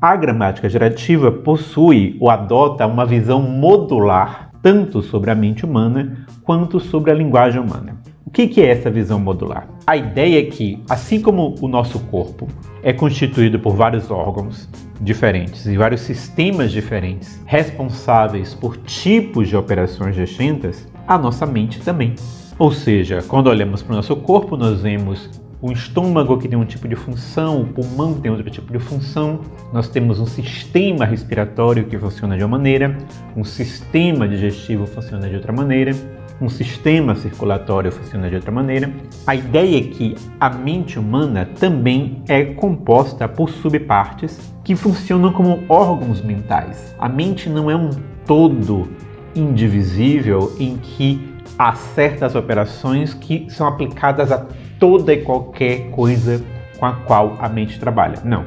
a gramática gerativa possui ou adota uma visão modular tanto sobre a mente humana quanto sobre a linguagem humana. O que é essa visão modular? A ideia é que, assim como o nosso corpo é constituído por vários órgãos diferentes e vários sistemas diferentes responsáveis por tipos de operações distintas, a nossa mente também. Ou seja, quando olhamos para o nosso corpo, nós vemos o estômago que tem um tipo de função, o pulmão que tem outro tipo de função, nós temos um sistema respiratório que funciona de uma maneira, um sistema digestivo funciona de outra maneira, um sistema circulatório funciona de outra maneira. A ideia é que a mente humana também é composta por subpartes que funcionam como órgãos mentais. A mente não é um todo indivisível em que há certas operações que são aplicadas a toda e qualquer coisa com a qual a mente trabalha. Não.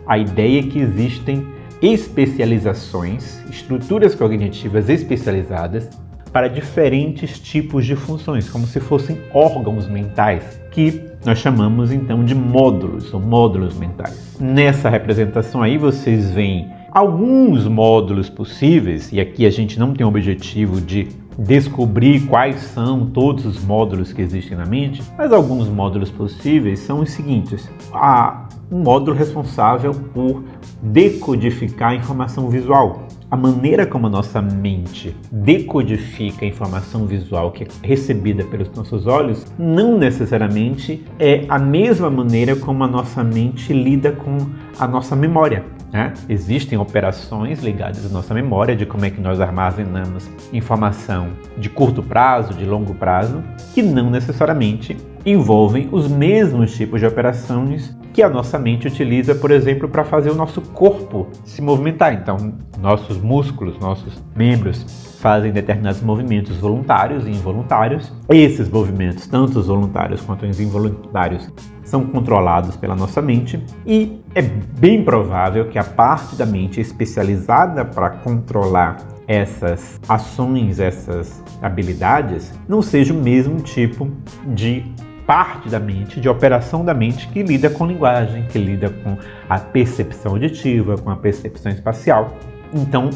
A ideia é que existem especializações, estruturas cognitivas especializadas para diferentes tipos de funções, como se fossem órgãos mentais, que nós chamamos então de módulos, ou módulos mentais. Nessa representação aí vocês veem alguns módulos possíveis, e aqui a gente não tem o objetivo de descobrir quais são todos os módulos que existem na mente, mas alguns módulos possíveis são os seguintes. Há um módulo responsável por decodificar a informação visual. A maneira como a nossa mente decodifica a informação visual que é recebida pelos nossos olhos não necessariamente é a mesma maneira como a nossa mente lida com a nossa memória. Existem operações ligadas à nossa memória, de como é que nós armazenamos informação de curto prazo, de longo prazo, que não necessariamente envolvem os mesmos tipos de operações que a nossa mente utiliza, por exemplo, para fazer o nosso corpo se movimentar. Então, nossos músculos, nossos membros fazem determinados movimentos voluntários e involuntários. Esses movimentos, tanto os voluntários quanto os involuntários, são controlados pela nossa mente e é bem provável que a parte da mente especializada para controlar essas ações, essas habilidades, não seja o mesmo tipo de parte da mente, de operação da mente que lida com linguagem, que lida com a percepção auditiva, com a percepção espacial. Então,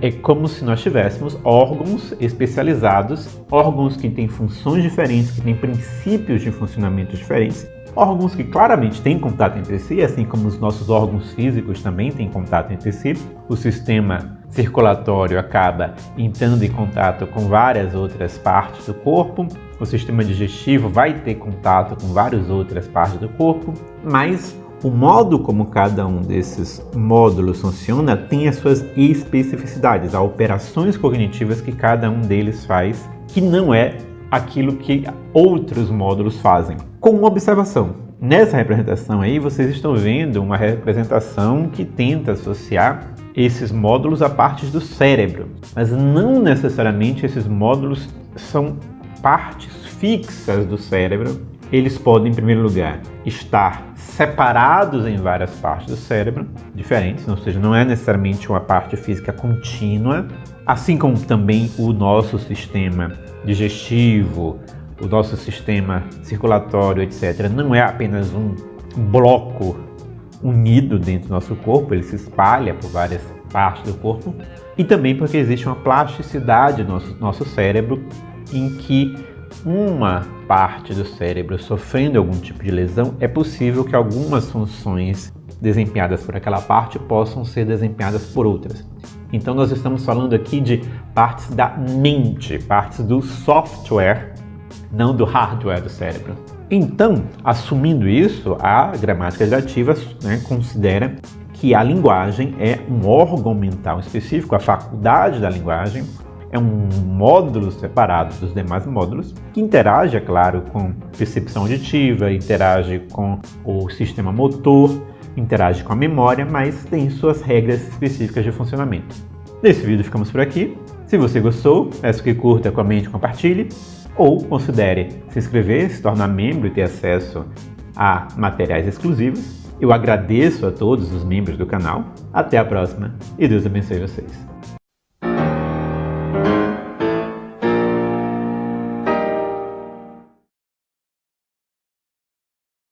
é como se nós tivéssemos órgãos especializados, órgãos que têm funções diferentes, que têm princípios de funcionamento diferentes, órgãos que claramente têm contato entre si, assim como os nossos órgãos físicos também têm contato entre si. O sistema circulatório acaba entrando em contato com várias outras partes do corpo, o sistema digestivo vai ter contato com várias outras partes do corpo, mas o modo como cada um desses módulos funciona tem as suas especificidades, há operações cognitivas que cada um deles faz, que não é aquilo que outros módulos fazem. Com uma observação, nessa representação aí vocês estão vendo uma representação que tenta associar esses módulos a partes do cérebro, mas não necessariamente esses módulos são partes fixas do cérebro. Eles podem, em primeiro lugar, estar separados em várias partes do cérebro, diferentes, ou seja, não é necessariamente uma parte física contínua, assim como também o nosso sistema digestivo, o nosso sistema circulatório, etc., não é apenas um bloco unido dentro do nosso corpo, ele se espalha por várias partes do corpo, e também porque existe uma plasticidade no nosso cérebro em que uma parte do cérebro sofrendo algum tipo de lesão, é possível que algumas funções desempenhadas por aquela parte possam ser desempenhadas por outras. Então nós estamos falando aqui de partes da mente, partes do software, não do hardware do cérebro. Então, assumindo isso, a gramática gerativa considera que a linguagem é um órgão mental específico, a faculdade da linguagem é um módulo separado dos demais módulos, que interage, é claro, com percepção auditiva, interage com o sistema motor, interage com a memória, mas tem suas regras específicas de funcionamento. Nesse vídeo ficamos por aqui. Se você gostou, peço que curta, comente e compartilhe, ou considere se inscrever, se tornar membro e ter acesso a materiais exclusivos. Eu agradeço a todos os membros do canal. Até a próxima e Deus abençoe vocês.